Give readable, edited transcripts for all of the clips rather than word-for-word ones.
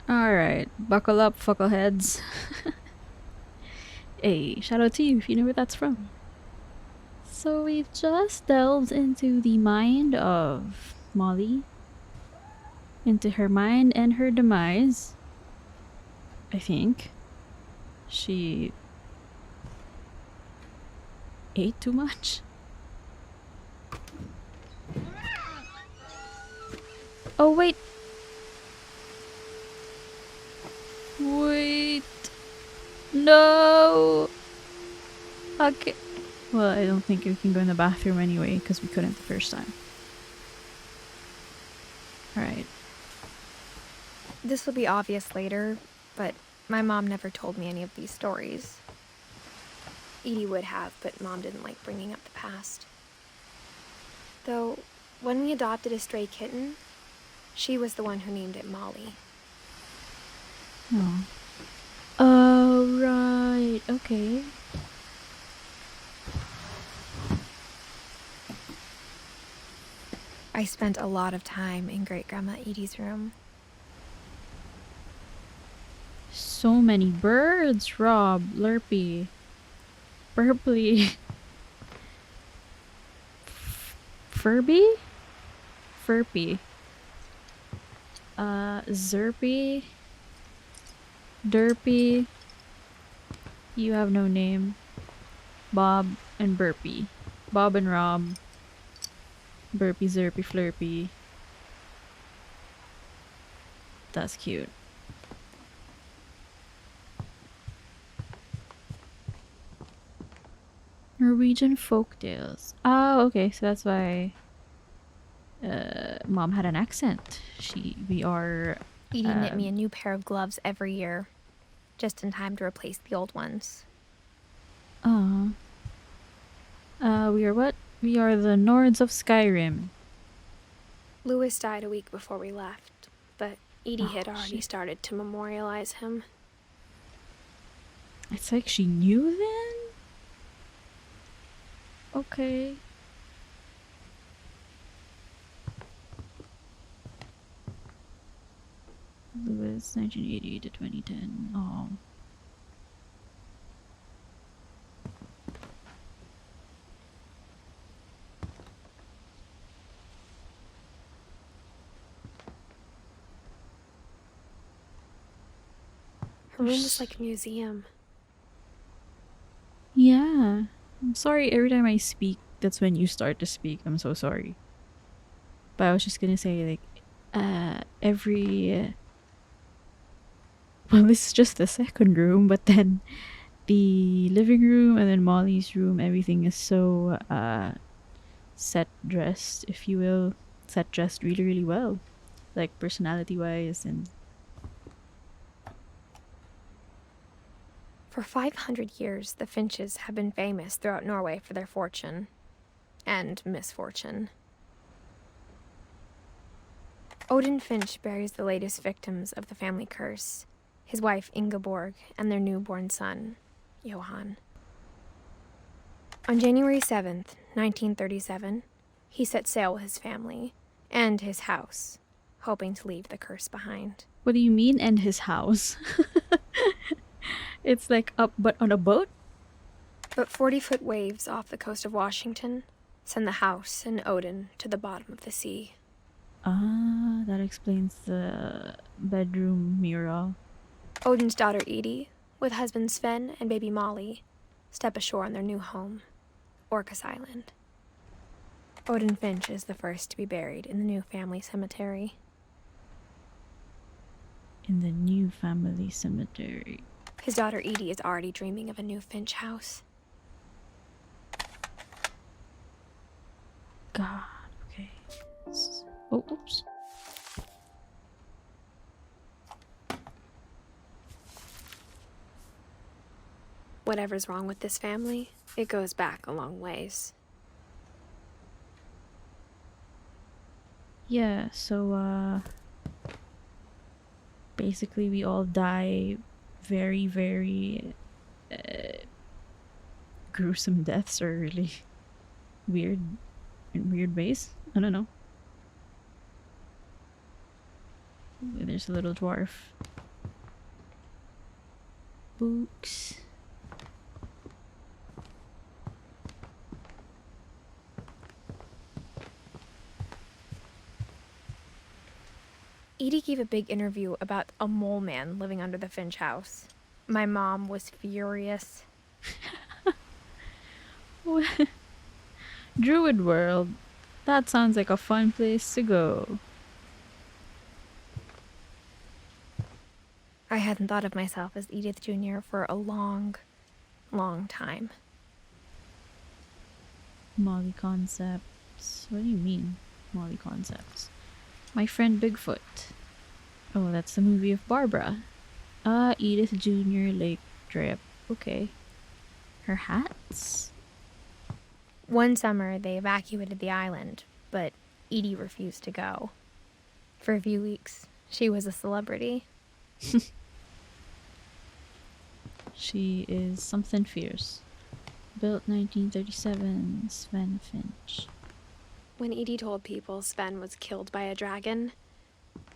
Alright, buckle up, fuckleheads. Hey, shout out to you if you know where that's from. So we've just delved into the mind of Molly, into her mind and her demise. I think she ate too much. Oh, wait. Wait. No. Okay. Well, I don't think we can go in the bathroom anyway because we couldn't the first time. Alright. This will be obvious later, but my mom never told me any of these stories. Edie would have, but Mom didn't like bringing up the past. Though, when we adopted a stray kitten, she was the one who named it Molly. Oh. Oh, right. Okay. I spent a lot of time in Great-Grandma Edie's room. So many birds, Rob. Lurpy. Burply. Furby? Furpy. Zerpy. Derpy. You have no name. Bob and Burpy. Bob and Rob. Burpy, Zerpy, Flurpy. That's cute. Norwegian folktales. Oh, okay, so that's why Mom had an accent. We are Edie knit me a new pair of gloves every year, just in time to replace the old ones. We are what? We are the Nords of Skyrim. Lewis died a week before we left, but Edie had already started to memorialize him. It's like she knew then? Okay. Lewis, 1980 to 2010. Oh. Her room was like a museum. Yeah. I'm sorry, every time I speak, that's when you start to speak. I'm so sorry. But I was just gonna say, like, well, this is just the second room, but then the living room and then Molly's room, everything is so set dressed, if you will. Set dressed really, really well. Like, personality-wise and... For 500 years, the Finches have been famous throughout Norway for their fortune. And misfortune. Odin Finch buries the latest victims of the family curse, his wife Ingeborg and their newborn son, Johan. On January 7th, 1937, he set sail with his family and his house, hoping to leave the curse behind. What do you mean, and his house? It's like up but on a boat? But 40-foot waves off the coast of Washington send the house and Odin to the bottom of the sea. Ah, that explains the bedroom mural. Odin's daughter Edie, with husband Sven and baby Molly, step ashore on their new home, Orcas Island. Odin Finch is the first to be buried in the new family cemetery. In the new family cemetery. His daughter Edie is already dreaming of a new Finch house. God, okay. Oh, oops. Whatever's wrong with this family, it goes back a long ways. Yeah, so, basically we all die very, very gruesome deaths, or really weird, in weird ways. I don't know. There's a little dwarf. books. Edie gave a big interview about a mole man living under the Finch house. My mom was furious. Druid World. That sounds like a fun place to go. I hadn't thought of myself as Edith Jr. for a long, long time. Molly concepts. What do you mean, Molly concepts? My friend Bigfoot. Oh, that's the movie of Barbara. Edith Jr. Lake Drip. Okay. Her hats? One summer, they evacuated the island, but Edie refused to go. For a few weeks, she was a celebrity. She is something fierce. Built 1937, Sven Finch. When Edie told people Sven was killed by a dragon,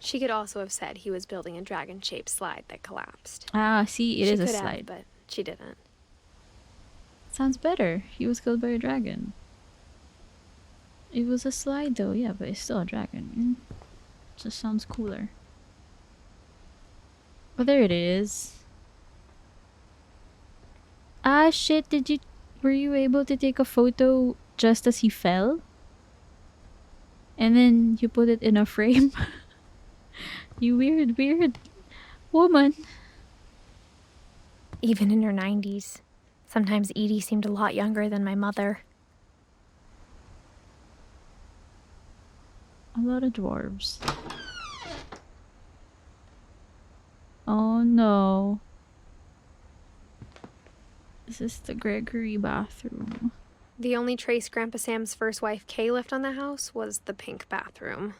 she could also have said he was building a dragon-shaped slide that collapsed. Ah, see, it is a She could slide. have, but she didn't. Sounds better. He was killed by a dragon. It was a slide though, yeah, but it's still a dragon. Just sounds cooler. Oh, there it is. Ah, shit, were you able to take a photo just as he fell? And then you put it in a frame? You weird woman. Even in her 90s, sometimes Edie seemed a lot younger than my mother. A lot of dwarves. Oh no. This is the Gregory bathroom. The only trace Grandpa Sam's first wife, Kay, left on the house was the pink bathroom.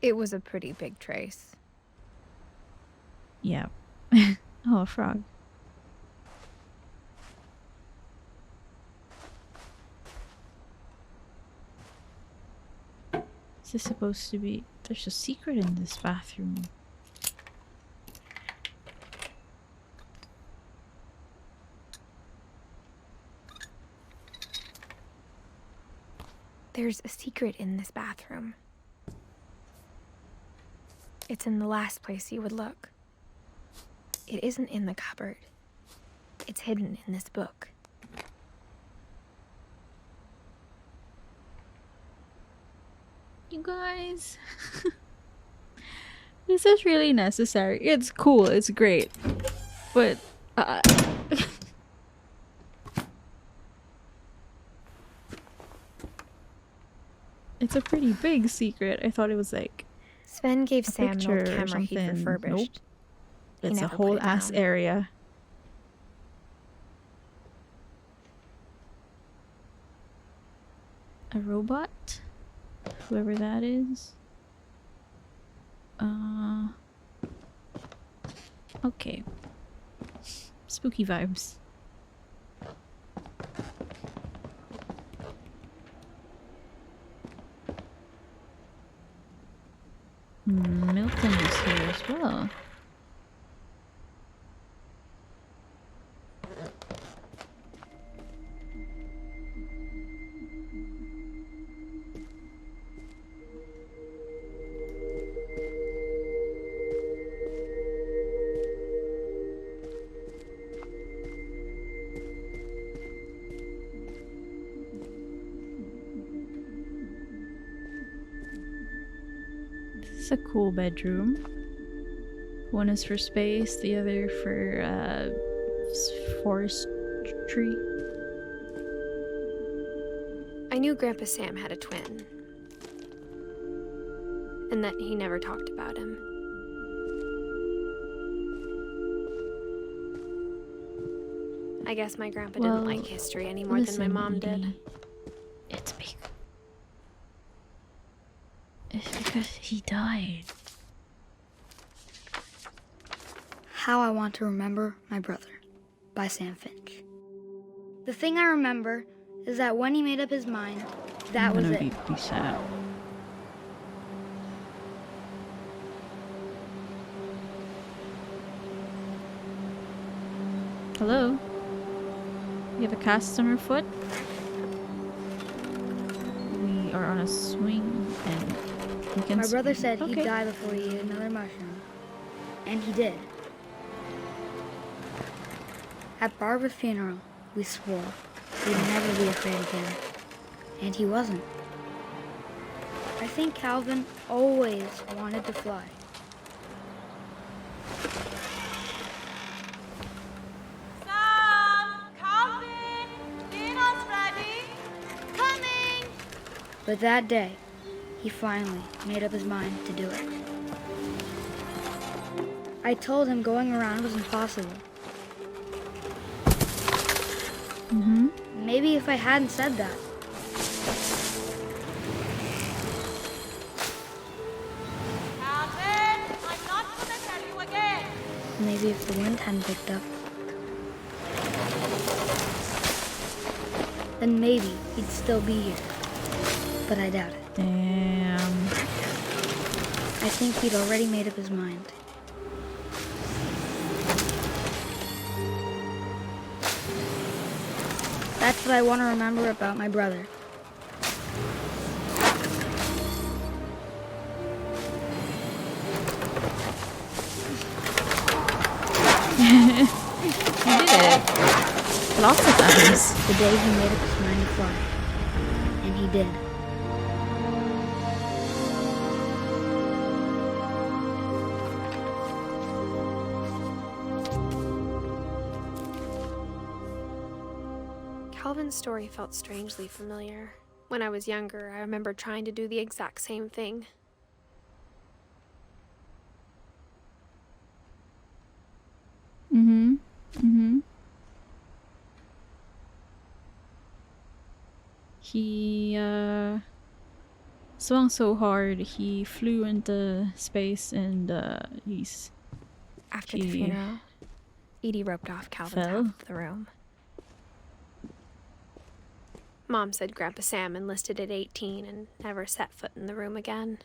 It was a pretty big trace. Yeah. Oh, a frog. Is this supposed to be... There's a secret in this bathroom. There's a secret in this bathroom. It's in the last place you would look. It isn't in the cupboard. It's hidden in this book. You guys... This is really necessary. It's cool. It's great. But... It's a pretty big secret. I thought it was like... Sven gave Sam an old picture or camera he'd something. refurbished. Nope. He It's a never put whole it ass down. area. A robot? Whoever that is. Okay. Spooky vibes. Milton is here as well. This is a cool bedroom. One is for space, the other for forestry. I knew Grandpa Sam had a twin. And that he never talked about him. I guess my grandpa didn't like history any more than my mom did. It's big. It's because he died. How I Want to Remember My Brother by Sam Finch. The thing I remember is that when he made up his mind, that was I'm it. gonna be pretty sad. Hello? You have a cast on her foot? We are on a swing and we can My brother swing. said Okay. he'd die before he ate another mushroom. And he did. At Barbara's funeral, we swore we'd never be afraid again. And he wasn't. I think Calvin always wanted to fly. Sam! Calvin! Dinner's ready! Coming! But that day, he finally made up his mind to do it. I told him going around was impossible. Mm-hmm. Maybe if I hadn't said that, Calvin! I'm not gonna tell you again! maybe if the wind hadn't picked up, then maybe he'd still be here. But I doubt it. Damn. I think he'd already made up his mind. That's what I want to remember about my brother. You did it. Lots of times. The day he made up his mind to fly. And he did. Calvin's story felt strangely familiar. When I was younger, I remember trying to do the exact same thing. Mm-hmm. Mm-hmm. He swung so hard he flew into space and he's After the He funeral, Edie roped off Calvin's fell? half of the room. Mom said Grandpa Sam enlisted at 18 and never set foot in the room again.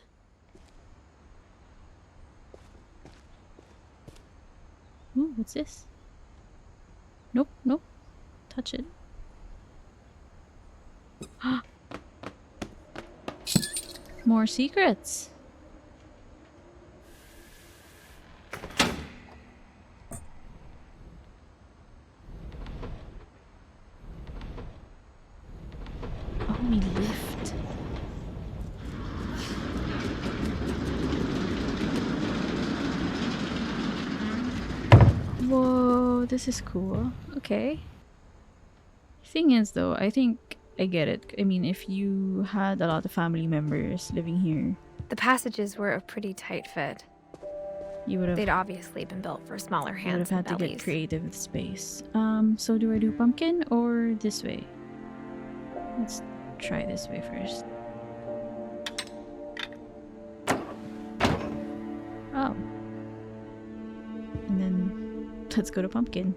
Ooh, what's this? Nope, nope. Touch it. More secrets. Oh, we lift. Whoa, this is cool. Okay. Thing is, though, I think I get it. I mean, if you had a lot of family members living here, The passages were a pretty tight fit. you would have They'd obviously been built for smaller would hands have and had to get bellies. creative with space. So do I do pumpkin or this way? Let's try this way first. Oh. And then let's go to pumpkin.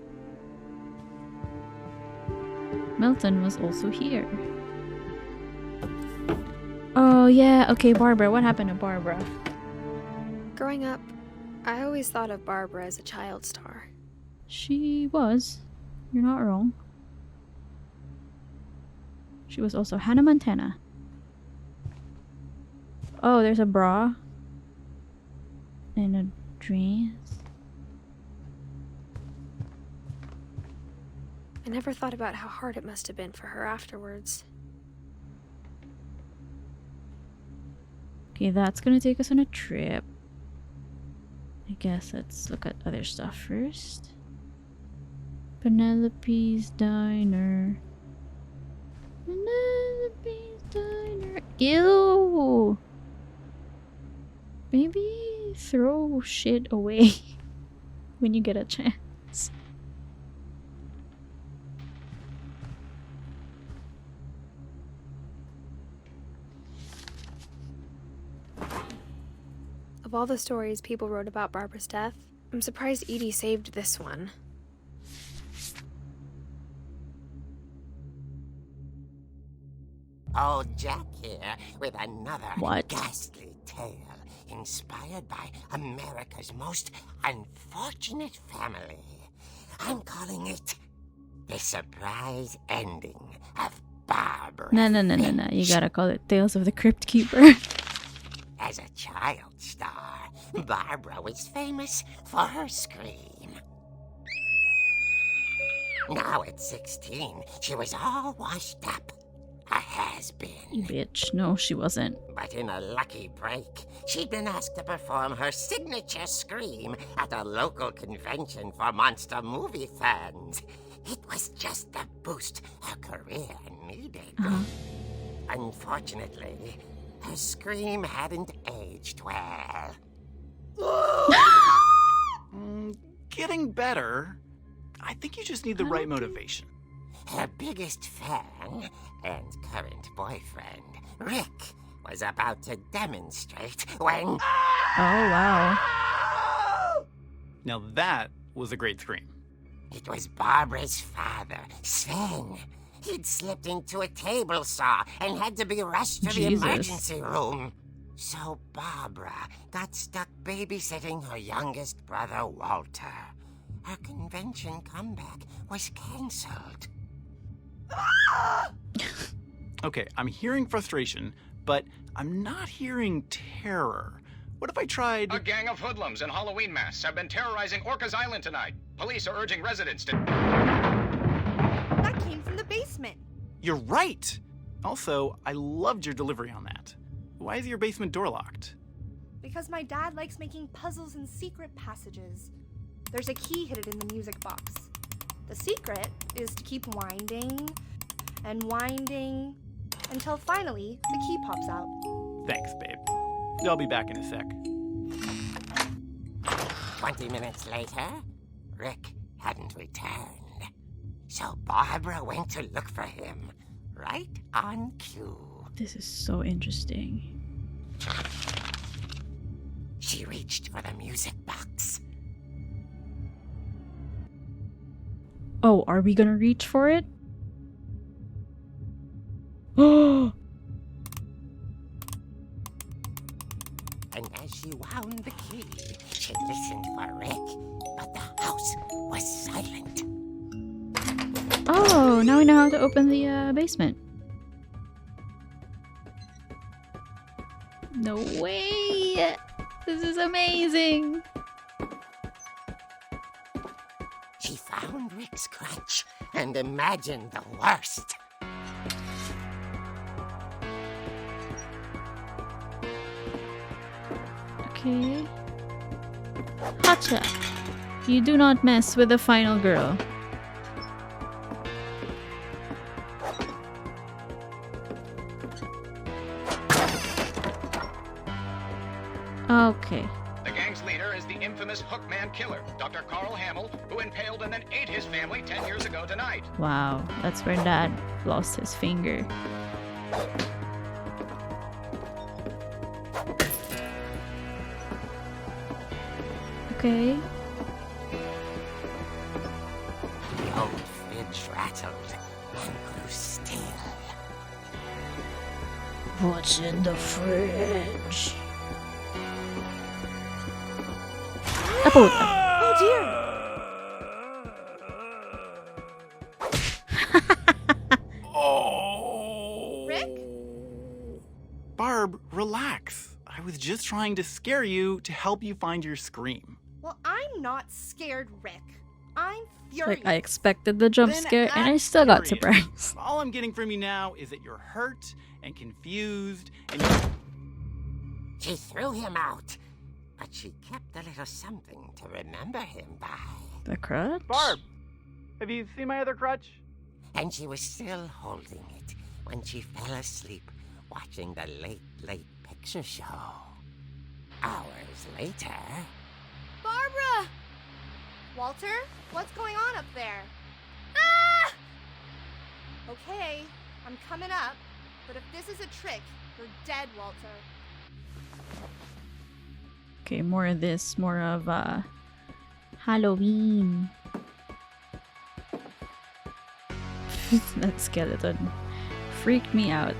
Milton was also here. Oh yeah, okay, Barbara. What happened to Barbara? Growing up, I always thought of Barbara as a child star. She was. You're not wrong. She was also Hannah Montana. Oh, there's a bra. And a dress. I never thought about how hard it must have been for her afterwards. Okay, that's gonna take us on a trip. I guess let's look at other stuff first. Penelope's Diner. Penelope's Diner. Ew! Maybe throw shit away when you get a chance. Of all the stories people wrote about Barbara's death, I'm surprised Edie saved this one. Old Jack here with another What? ghastly tale inspired by America's most unfortunate family. I'm calling it the surprise ending of Barbara. No. You gotta call it Tales of the Crypt Keeper. As a child star, Barbara was famous for her scream. Now at 16, she was all washed up. A has-been. Bitch, no, she wasn't. But in a lucky break, she'd been asked to perform her signature scream at a local convention for monster movie fans. It was just the boost her career needed. Unfortunately, her scream hadn't aged well. Getting better. I think you just need the right motivation. Her biggest fan and current boyfriend, Rick, was about to demonstrate when... Oh, wow. Now that was a great scream. It was Barbara's father, Sven. He'd slipped into a table saw and had to be rushed to the emergency room. So Barbara got stuck babysitting her youngest brother, Walter. Her convention comeback was cancelled. Okay, I'm hearing frustration, but I'm not hearing terror. What if I tried... A gang of hoodlums in Halloween masks have been terrorizing Orcas Island tonight. Police are urging residents to... That came from the basement. You're right! Also, I loved your delivery on that. Why is your basement door locked? Because my dad likes making puzzles and secret passages. There's a key hidden in the music box. The secret is to keep winding and winding until finally the key pops out. Thanks, babe. I'll be back in a sec. 20 minutes later, Rick hadn't returned. So Barbara went to look for him, right on cue. This is so interesting. She reached for the music box. Oh, are we gonna reach for it? Oh! And as she wound the key, she listened for Rick, but the house was silent. Oh, now we know how to open the basement. No way! This is amazing! She found Rick's crutch and imagined the worst. Okay. Hacha! You do not mess with the final girl. Okay. The gang's leader is the infamous Hookman killer, Dr. Carl Hamill, who impaled and then ate his family 10 years ago tonight. Wow, that's where Dad lost his finger. Okay. The old fridge rattled and grew still. What's in the fridge? Oh dear! Oh! Rick? Barb, relax. I was just trying to scare you to help you find your scream. Well, I'm not scared, Rick. I'm furious. Like, I expected the jump Then scare and I act still got furious. surprised. All I'm getting from you now is that you're hurt and confused and She threw him out, but she kept a little something to remember him by. The crutch? Barb, have you seen my other crutch? And she was still holding it when she fell asleep watching the late picture show. Hours later... Barbara! Walter, what's going on up there? Ah! Okay, I'm coming up, but if this is a trick, you're dead, Walter. Okay, more of this, more of Halloween. That skeleton freaked me out.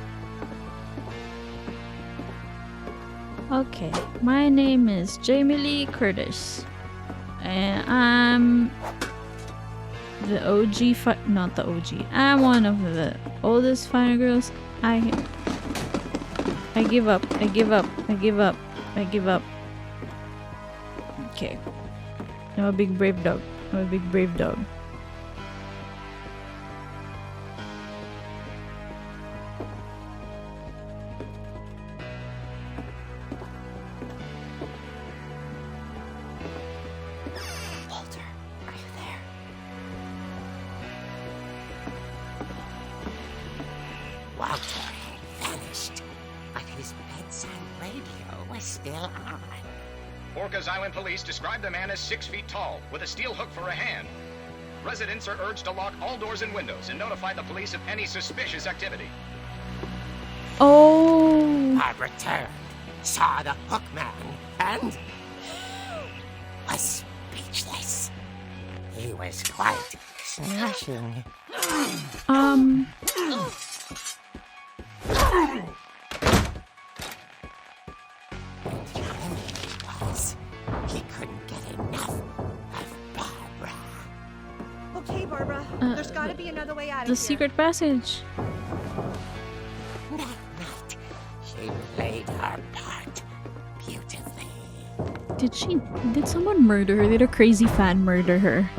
Okay, my name is Jamie Lee Curtis, and I'm The OG not the OG. I'm one of the oldest final girls. I give up. I give up. I give up. I give up. Okay. I'm a big brave dog. I'm a big brave dog. Walter, are you there? Walter had vanished, but his bedside radio was still on. Orcas Island police describe the man as 6 feet tall, with a steel hook for a hand. Residents are urged to lock all doors and windows and notify the police of any suspicious activity. Oh. Barbara turned, saw the hook man, and was speechless. He was quite smashing. He couldn't get enough of Barbara. Okay, Barbara. There's gotta be another way out of The here. secret passage. That night, she played her part beautifully. Did someone murder her? Did a crazy fan murder her?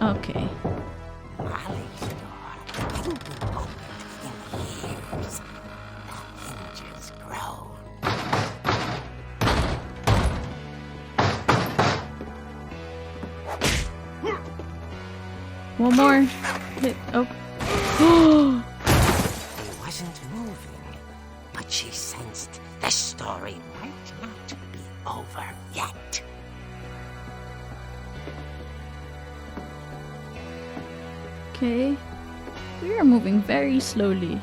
Okay. Molly's door hadn't been opened in years. The hinges groaned. One more. Oh. He wasn't moving, but she sensed the story might not be over yet. Okay. We are moving very slowly.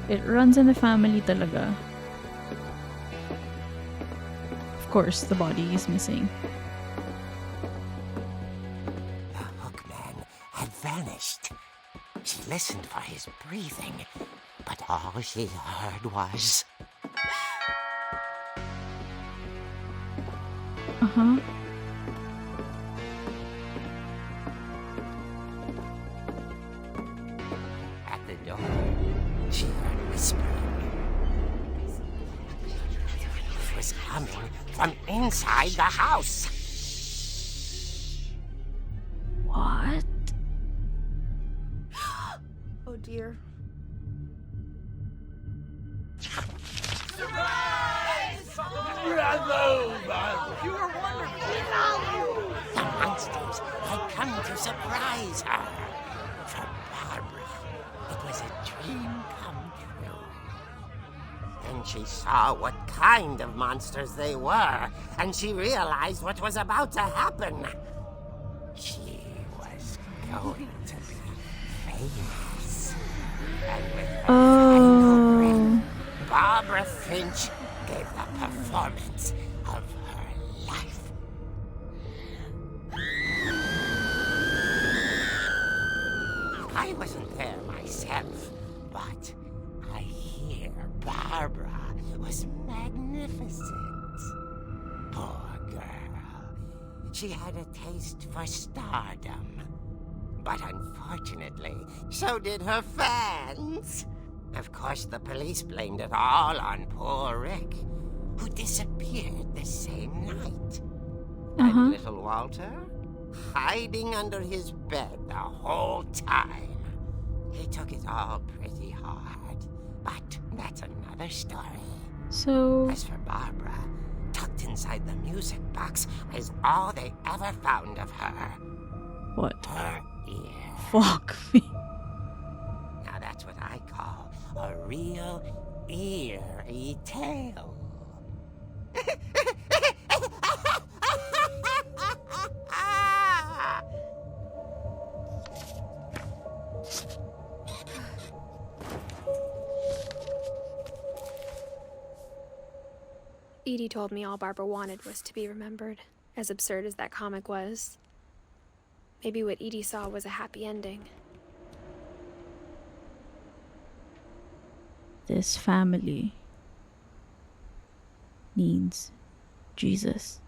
It runs in the family talaga. Of course, the body is missing. The hookman had vanished. She listened for his breathing, but all she heard was... Uh-huh. At the door, she heard whispering. It was coming from inside the house. What? Oh dear. The monsters had come to surprise her. For Barbara, it was a dream come true. Then she saw what kind of monsters they were, and she realized what was about to happen. She was going to be famous. And with her final breath, Barbara Finch gave the performance of her life. I wasn't there myself, but I hear Barbara was magnificent. Poor girl. She had a taste for stardom. But unfortunately, so did her fans. Of course, the police blamed it all on poor Rick, who disappeared the same night. And little Walter, hiding under his bed the whole time. He took it all pretty hard, but that's another story. So... As for Barbara, tucked inside the music box was all they ever found of her. What? Her ear. Fuck me. Now that's what I call a real eerie tale. Edie told me all Barbara wanted was to be remembered, as absurd as that comic was. Maybe what Edie saw was a happy ending. This family. needs Jesus.